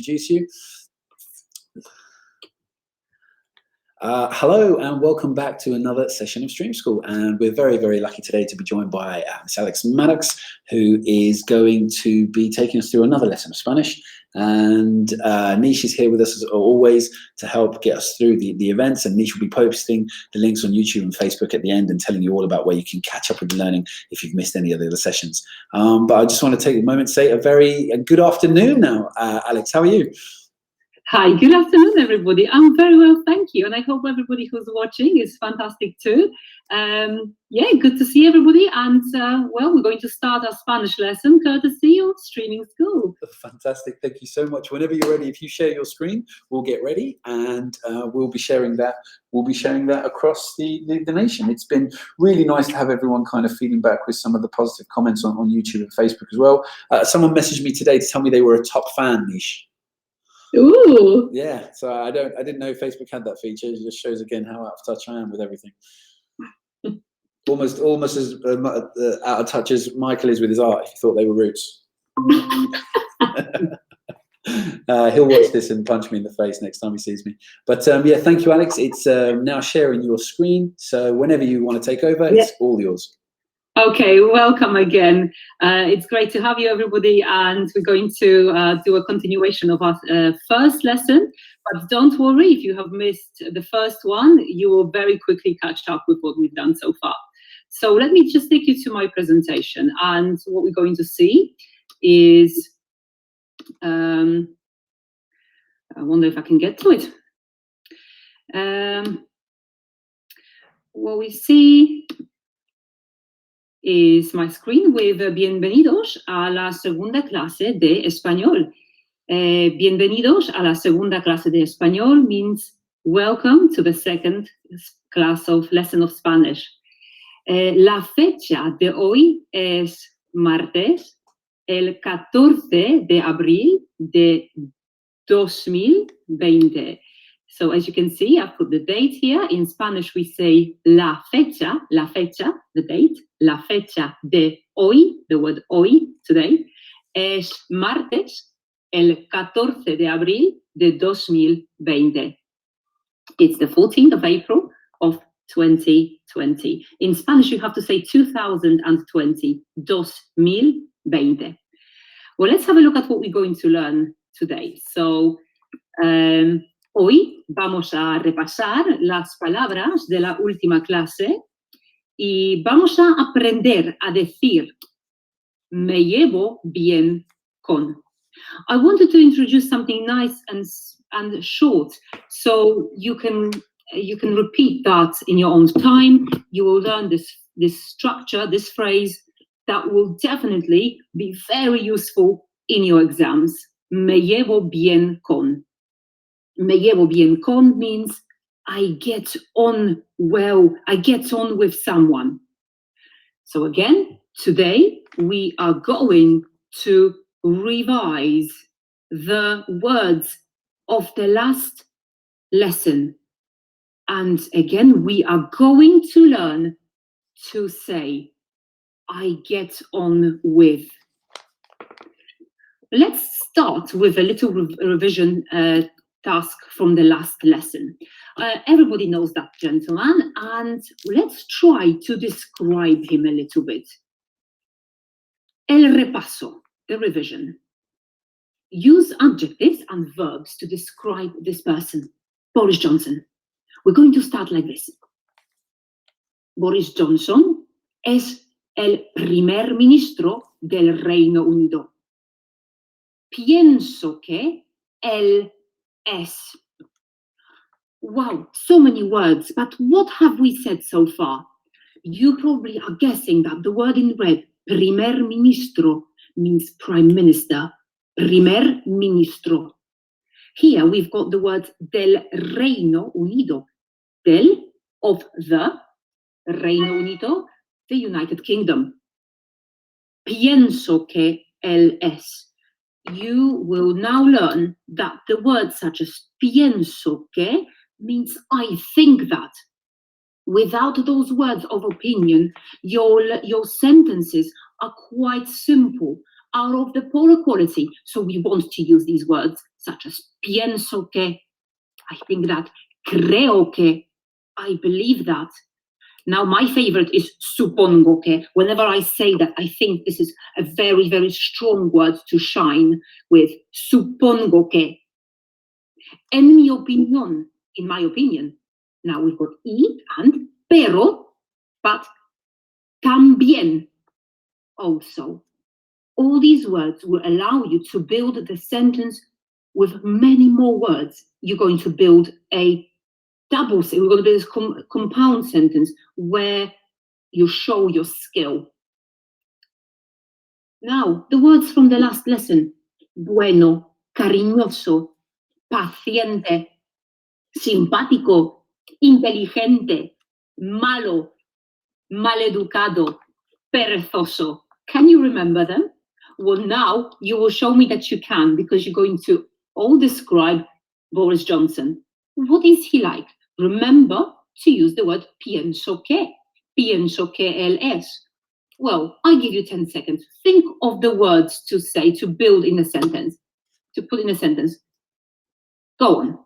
introduce you. Hello and welcome back to another session of Stream School, and we're very, very lucky today to be joined by Miss Alex Maddox, who is going to be taking us through another lesson of Spanish, and Nish is here with us as always to help get us through the events, and Nish will be posting the links on YouTube and Facebook at the end and telling you all about where you can catch up with the learning if you've missed any of the other sessions. But I just want to take a moment to say a good afternoon now. Alex, how are you? Hi, good afternoon, everybody. I'm very well, thank you. And I hope everybody who's watching is fantastic too. Yeah, good to see everybody. And well, we're going to start our Spanish lesson courtesy of Streaming School. Fantastic, thank you so much. Whenever you're ready, if you share your screen, we'll get ready, and we'll be sharing that. We'll be sharing that across the nation. It's been really nice to have everyone kind of feeding back with some of the positive comments on YouTube and Facebook as well. Someone messaged me today to tell me they were a top fan, Nish. Ooh. Yeah, so I didn't know Facebook had that feature. It just shows again how out of touch I am with everything. Almost as out of touch as Michael is with his art, if you thought they were roots. He'll watch this and punch me in the face next time he sees me. But yeah, thank you, Alex. It's now sharing your screen, so whenever you want to take over, it's all yours. Okay, welcome again. It's great to have you, everybody, and we're going to do a continuation of our first lesson. But don't worry, if you have missed the first one, you will very quickly catch up with what we've done so far. So let me just take you to my presentation, and what we're going to see is, I wonder if I can get to it. What we see is my screen with bienvenidos a la segunda clase de español. Bienvenidos a la segunda clase de español means welcome to the second class of lesson of Spanish. La fecha de hoy es martes, el 14 de abril de 2020. So as you can see, I've put the date here. In Spanish, we say la fecha, the date. La fecha de hoy, the word hoy, today, es martes, el 14 de abril de 2020. It's the 14th of April of 2020. In Spanish, you have to say 2020, 2020. Well, let's have a look at what we're going to learn today. So, hoy vamos a repasar las palabras de la última clase y vamos a aprender a decir me llevo bien con. I wanted to introduce something nice and short, so you can repeat that in your own time. You will learn this structure, this phrase that will definitely be very useful in your exams. Me llevo bien con. Me llevo bien con means I get on well, I get on with someone. So again, today we are going to revise the words of the last lesson. And again, we are going to learn to say, I get on with. Let's start with a little revision task from the last lesson. Everybody knows that gentleman, and let's try to describe him a little bit. El repaso, the revision. Use adjectives and verbs to describe this person, Boris Johnson. We're going to start like this. Boris Johnson es el primer ministro del Reino Unido. Pienso que él es. Wow, so many words, but what have we said so far? You probably are guessing that the word in red, primer ministro, means prime minister. Primer ministro. Here we've got the word del Reino Unido. Del, of the, Reino Unido, the United Kingdom. Pienso que él es. You will now learn that the words such as pienso que means I think that. Without those words of opinion, your sentences are quite simple, are of the polar quality, so we want to use these words. such as pienso que, I think that, creo que, I believe that. Now, my favorite is supongo que. Whenever I say that, I think this is a very, very strong word to shine with. Supongo que. En mi opinión, in my opinion. Now we've got y and pero, but también also. All these words will allow you to build the sentence with many more words. You're going to build a double sentence. We're going to build this compound sentence where you show your skill. Now, the words from the last lesson. Bueno, cariñoso, paciente, simpático, inteligente, malo, maleducado, perezoso. Can you remember them? Well, now you will show me that you can, because you're going to all describe Boris Johnson. What is he like? Remember to use the word pienso que él es. Well, I give you 10 seconds. Think of the words to say, to build in a sentence, to put in a sentence. Go on.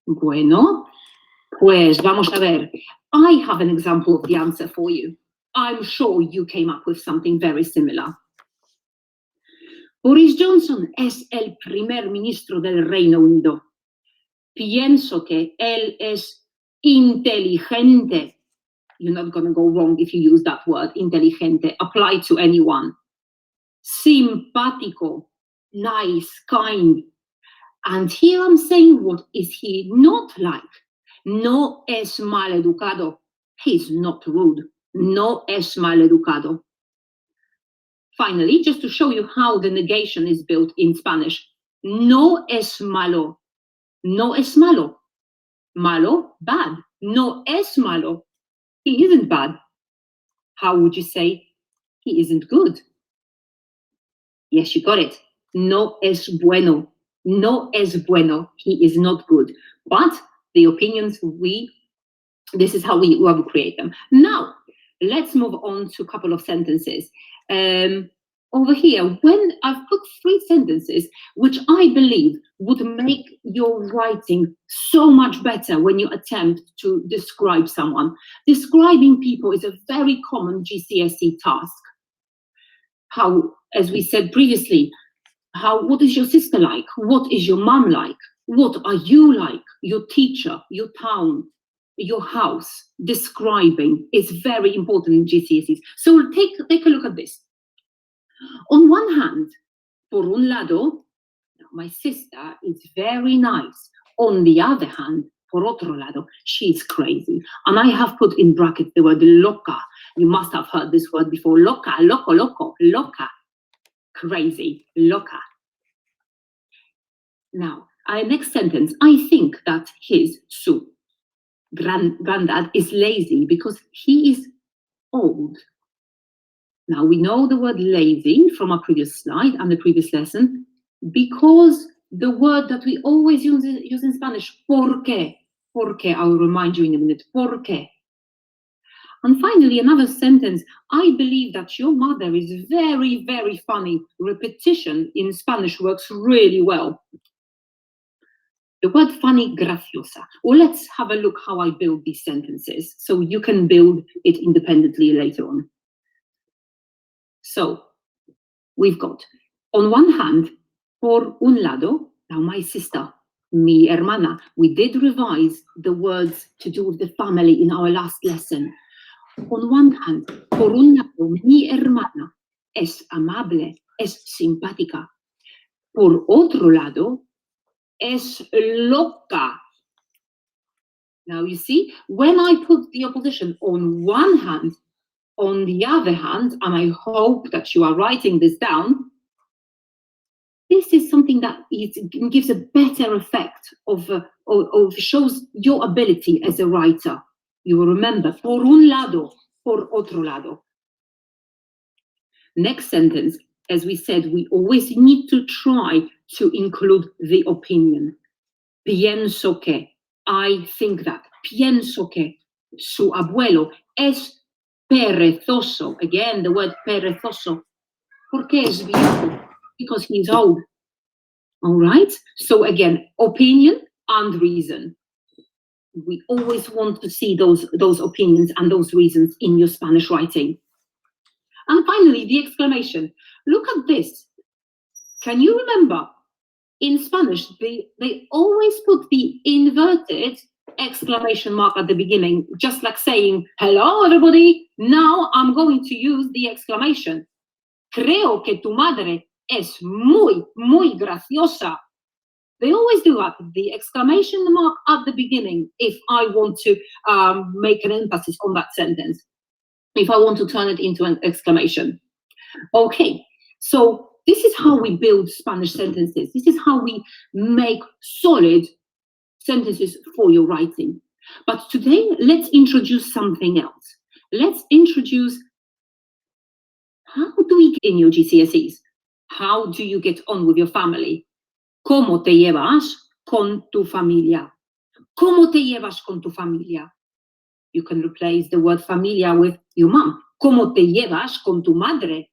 Bueno, pues vamos a ver. I have an example of the answer for you. I'm sure you came up with something very similar. Boris Johnson es el primer ministro del Reino Unido. Pienso que él es inteligente. You're not going to go wrong if you use that word, inteligente. Apply to anyone. Simpático, nice, kind. And here I'm saying, what is he not like? No es maleducado. He's not rude. No es maleducado. Finally, just to show you how the negation is built in Spanish. No es malo. No es malo. Malo, bad. No es malo. He isn't bad. How would you say he isn't good? Yes, you got it. No es bueno. No es bueno. He is not good. But the opinions, this is how we create them. Now, let's move on to a couple of sentences. Over here, when I've put 3 sentences, which I believe would make your writing so much better when you attempt to describe someone. Describing people is a very common GCSE task. How, as we said previously, what is your sister like? What is your mum like? What are you like? Your teacher, your town, your house. Describing is very important in GCSEs. So take a look at this. On one hand, por un lado, my sister is very nice. On the other hand, por otro lado, she's crazy. And I have put in brackets the word loca. You must have heard this word before. Loca, loco, loco, loca. Crazy, loca. Now, our next sentence, I think that su granddad is lazy because he is old. Now, we know the word lazy from our previous slide and the previous lesson because the word that we always use in Spanish, ¿por qué? ¿Por qué? I will remind you in a minute. ¿Por qué? And finally, another sentence. I believe that your mother is very, very funny. Repetition in Spanish works really well. The word funny, graciosa. Well, let's have a look how I build these sentences so you can build it independently later on. So, we've got, on one hand, por un lado, now my sister, mi hermana. We did revise the words to do with the family in our last lesson. On one hand, por un lado, mi hermana es amable, es simpática. Por otro lado, es loca. Now you see, when I put the opposition on one hand, on the other hand, and I hope that you are writing this down, this is something that it gives a better effect of shows your ability as a writer. You will remember, por un lado, por otro lado. Next sentence, as we said, we always need to try to include the opinion. Pienso que, I think that. Pienso que su abuelo es perezoso. Again, the word perezoso. ¿Por qué es viejo? Because he's old. All right? So again, opinion and reason. We always want to see those opinions and those reasons in your Spanish writing. And finally, the exclamation. Look at this. Can you remember? In Spanish, they always put the inverted exclamation mark at the beginning, just like saying, hello, everybody. Now I'm going to use the exclamation. Creo que tu madre es muy, muy graciosa. They always do that, the exclamation mark at the beginning, if I want to make an emphasis on that sentence, if I want to turn it into an exclamation. Okay, so this is how we build Spanish sentences. This is how we make solid sentences for your writing. But today, let's introduce something else. Let's introduce how do we get in your GCSEs? How do you get on with your family? ¿Cómo te llevas con tu familia? ¿Cómo te llevas con tu familia? You can replace the word familia with your mom. ¿Cómo te llevas con tu madre?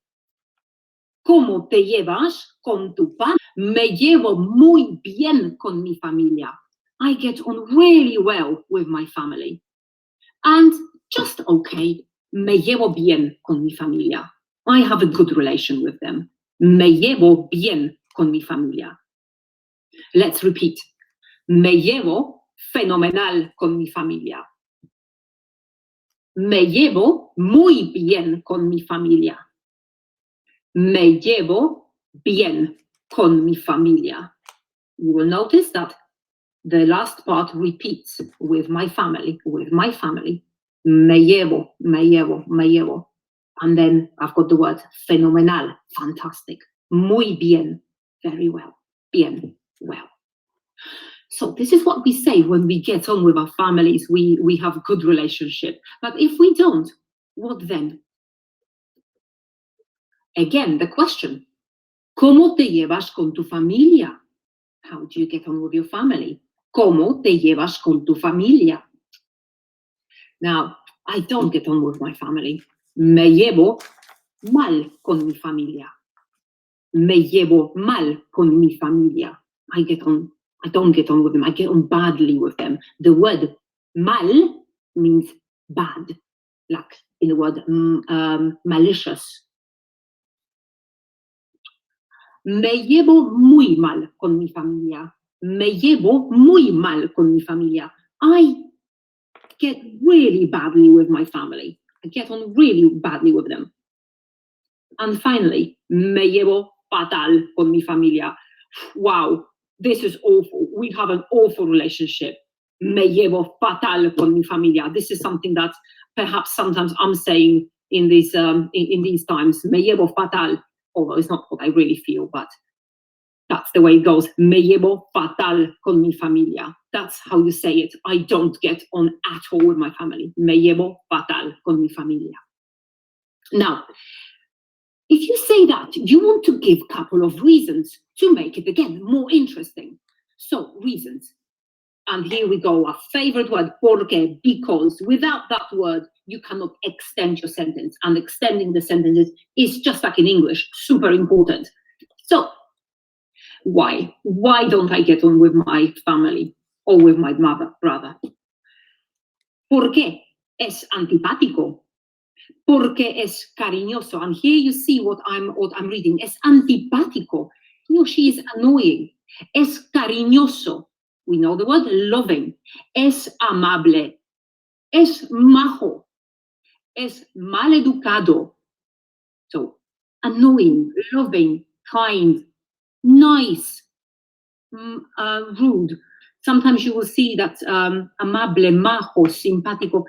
¿Cómo te llevas con tu padre? Me llevo muy bien con mi familia. I get on really well with my family. And just okay, me llevo bien con mi familia. I have a good relation with them. Me llevo bien con mi familia. Let's repeat. Me llevo fenomenal con mi familia. Me llevo muy bien con mi familia. Me llevo bien con mi familia. You will notice that the last part repeats with my family, with my family. Me llevo, me llevo, me llevo. And then I've got the word fenomenal, fantastic. Muy bien, very well. Bien, well. So this is what we say when we get on with our families, we have a good relationship. But if we don't, what then? Again, the question, ¿cómo te llevas con tu familia? How do you get on with your family? ¿Cómo te llevas con tu familia? Now, I don't get on with my family. Me llevo mal con mi familia. Me llevo mal con mi familia. I don't get on with them. I get on badly with them. The word mal means bad, like in the word malicious. Me llevo muy mal con mi familia. Me llevo muy mal con mi familia. I get really badly with my family. I get on really badly with them. And finally, me llevo fatal con mi familia. Wow, this is awful. We have an awful relationship. Me llevo fatal con mi familia. This is something that perhaps sometimes I'm saying in these times. Me llevo fatal, although it's not what I really feel, but that's the way it goes. Me llevo fatal con mi familia. That's how you say it. I don't get on at all with my family. Me llevo fatal con mi familia. Now, if you say that, you want to give a couple of reasons to make it, again, more interesting. So, reasons. And here we go, our favorite word, porque, because. Without that word, you cannot extend your sentence. And extending the sentences is just like in English, super important. So, why? Why don't I get on with my family or with my mother, rather? Porque es antipático. Porque es cariñoso. And here you see what I'm reading. Es antipático. He or she is annoying. Es cariñoso. We know the word loving. Es amable. Es majo. Es maleducado. So, annoying, loving, kind, nice, rude. Sometimes you will see that amable, majo, simpático,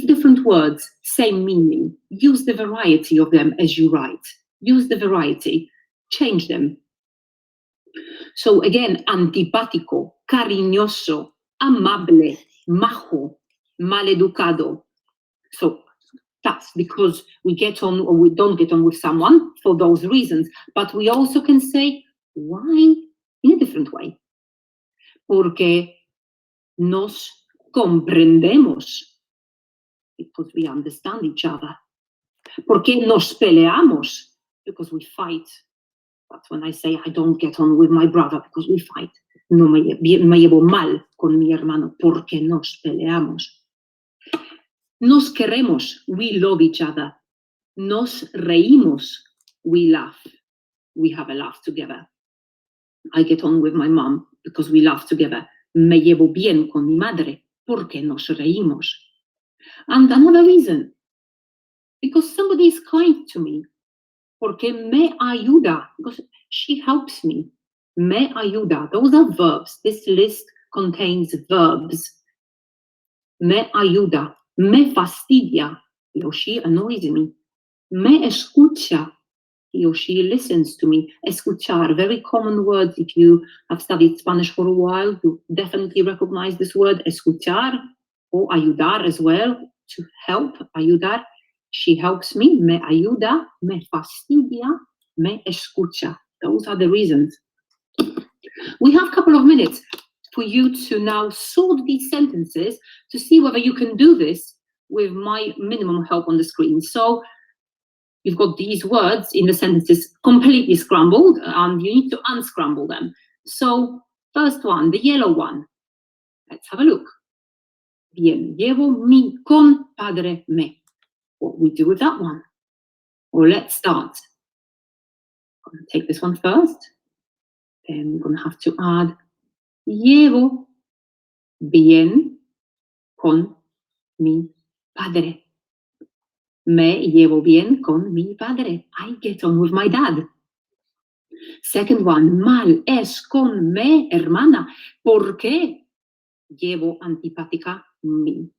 different words, same meaning. Use the variety of them as you write. Use the variety. Change them. So again, antipático, cariñoso, amable, majo, maleducado. So that's because we get on or we don't get on with someone for those reasons. But we also can say why in a different way. Porque nos comprendemos. Because we understand each other. ¿Por qué nos peleamos? Because we fight. That's when I say I don't get on with my brother because we fight. No me llevo mal con mi hermano porque nos peleamos. Nos queremos. We love each other. Nos reímos. We laugh. We have a laugh together. I get on with my mom because we laugh together. Me llevo bien con mi madre porque nos reímos. And another reason, because somebody is kind to me. Porque me ayuda, because she helps me. Me ayuda, those are verbs. This list contains verbs. Me ayuda, me fastidia, he or she annoys me. Me escucha, he or she listens to me. Escuchar, very common words. If you have studied Spanish for a while, you definitely recognize this word, escuchar, or ayudar as well, to help, ayudar. She helps me, me ayuda, me fastidia, me escucha. Those are the reasons. We have a couple of minutes for you to now sort these sentences to see whether you can do this with my minimum help on the screen. So you've got these words in the sentences completely scrambled and you need to unscramble them. So first one, the yellow one. Let's have a look. Bien, llevo mi compadre me. What we do with that one? Well, let's start. I'm going to take this one first. Then we're going to have to add llevo bien con mi padre. Me llevo bien con mi padre. I get on with my dad. Second one, mal es con mi hermana. ¿Por qué llevo antipática mi?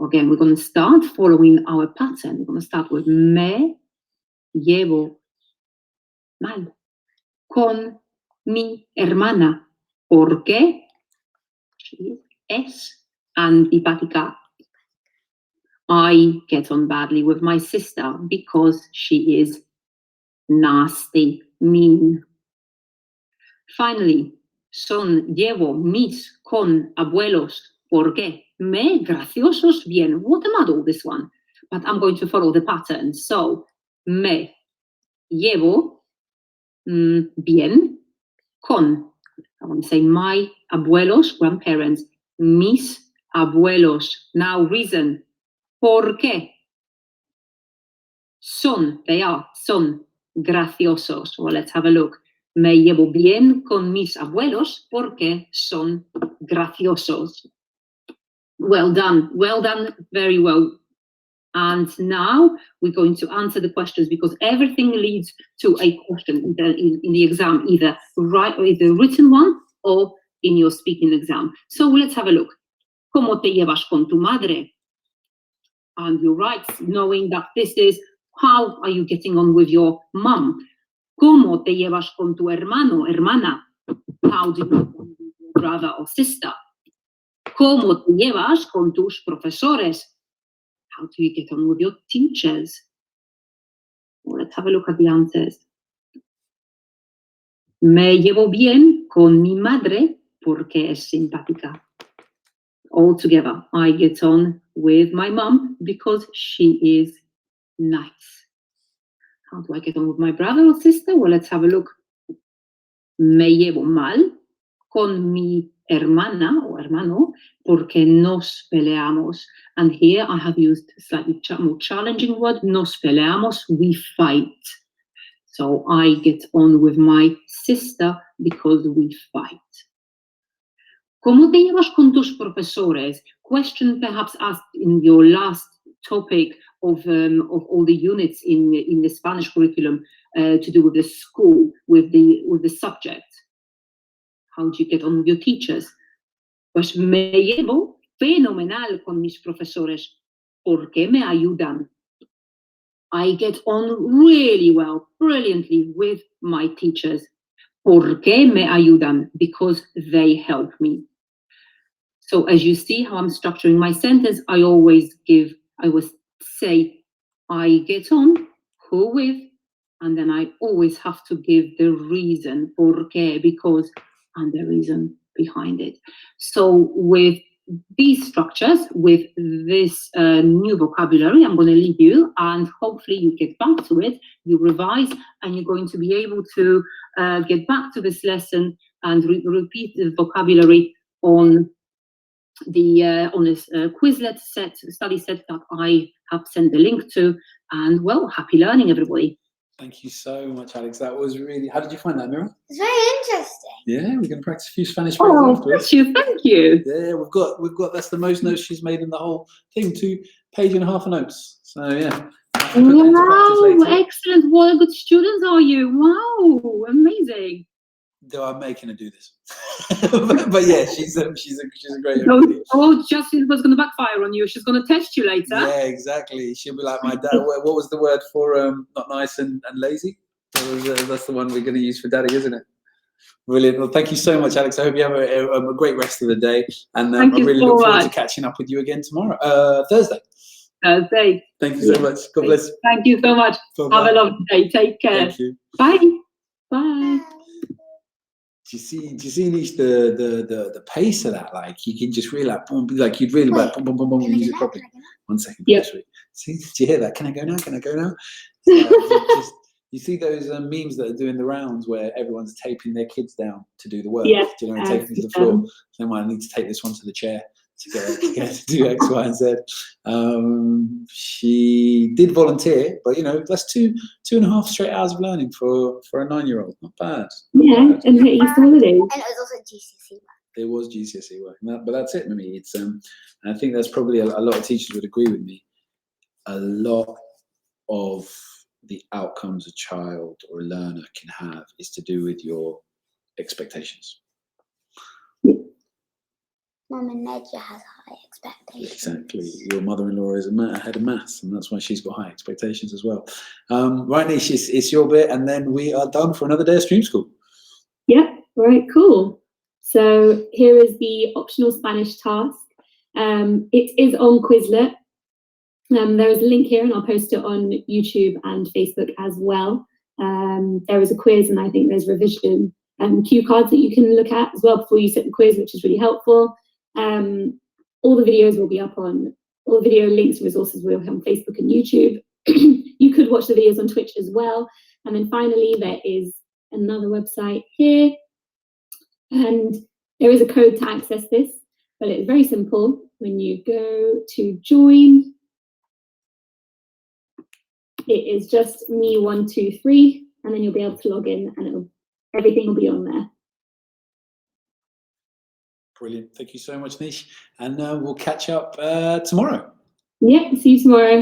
Again, we're going to start following our pattern. We're going to start with me llevo mal con mi hermana. ¿Por qué? She es antipática. I get on badly with my sister because she is nasty, mean. Finally, llevo mis con abuelos. ¿Por qué? Me graciosos bien. What a muddle, this one. But I'm going to follow the pattern. So, me llevo bien con. I want to say my abuelos, grandparents. Mis abuelos. Now, reason. ¿Por qué? They are, son graciosos. Well, let's have a look. Me llevo bien con mis abuelos porque son graciosos. Well done, very well. And now we're going to answer the questions because everything leads to a question in the exam, either the written one or in your speaking exam. So let's have a look. ¿Cómo te llevas con tu madre? And you write knowing that this is how are you getting on with your mum. ¿Cómo te llevas con tu hermano, hermana? How do you get on with your brother or sister? ¿Cómo te llevas con tus profesores? How do you get on with your teachers? Well, let's have a look at the answers. Me llevo bien con mi madre porque es simpática. All together, I get on with my mum because she is nice. How do I get on with my brother or sister? Well, let's have a look. Me llevo mal con mi hermana o hermano porque nos peleamos. And here I have used a slightly more challenging word. Nos peleamos, we fight. So I get on with my sister because we fight. ¿Cómo te llevas con tus profesores? Question perhaps asked in your last topic of all the units in the Spanish curriculum to do with the school, with the subject. How do you get on with your teachers? Pues me llevo fenomenal con mis profesores porque me ayudan. I get on really well, brilliantly with my teachers. ¿Por qué me ayudan? Because they help me. So as you see how I'm structuring my sentence, I always say, I get on, who with, and then I always have to give the reason, por qué, because, and the reason behind it. So with these structures with this new vocabulary I'm going to leave you, and hopefully you get back to it, you revise, and you're going to be able to get back to this lesson and repeat the vocabulary on this Quizlet study set that I have sent the link to. And well, happy learning, everybody. Thank you so much, Alex. That was really. How did you find that, Mira? It's very interesting. Yeah, we're going to practice a few Spanish phrases afterwards. Thank you. Yeah, we've got. That's the most notes she's made in the whole thing. 2.5 pages of notes. So yeah. Wow, excellent. What good students are you? Wow, amazing. Though I'm making her do this, but yeah, she's a great. Oh, Justin was going to backfire on you. She's going to test you later. Yeah, exactly. She'll be like my dad. What was the word for not nice and lazy? That's the one we're going to use for daddy, isn't it? Brilliant. Well, thank you so much, Alex. I hope you have a great rest of the day, and I really look forward to catching up with you again tomorrow, Thursday. Thursday. Thank you so much. God bless. Thank you so much. Bye-bye. Have a lovely day. Take care. Thank you. Bye. Bye. Do you see Nish, the pace of that? Like you can just really like you'd really like boom, boom, boom, boom, and use it properly. 1 second. Yep. See, do you hear that? Can I go now? Can I go now? You see those memes that are doing the rounds where everyone's taping their kids down to do the work. Yeah. Do you know, taking them to the floor. Then I need to take this one to the chair to get her to do X, Y, and Z. She did volunteer, but you know, that's 2.5 straight hours of learning for a 9-year-old. Not bad. Yeah, and her Easter holidays. And it was also GCSE work. It was GCSE work, but that's it, Mimi. It's I think that's probably a lot of teachers would agree with me. A lot of the outcomes a child or a learner can have is to do with your expectations. Mum and Nedja has high expectations. Exactly. Your mother-in-law is a head of maths, and that's why she's got high expectations as well. Right, Nish, it's your bit, and then we are done for another day of Stream School. Yeah, right, cool. So here is the optional Spanish task. It is on Quizlet. There is a link here, and I'll post it on YouTube and Facebook as well. There is a quiz, and I think there's revision cue cards that you can look at as well before you sit the quiz, which is really helpful. All the videos will be up on, all the video links, resources will be on Facebook and YouTube. You could watch the videos on Twitch as well. And then finally, there is another website here. And there is a code to access this, but it's very simple. When you go to join, it is just me123, and then you'll be able to log in, and everything will be on there. Brilliant. Thank you so much, Nish. And we'll catch up tomorrow. Yeah, see you tomorrow.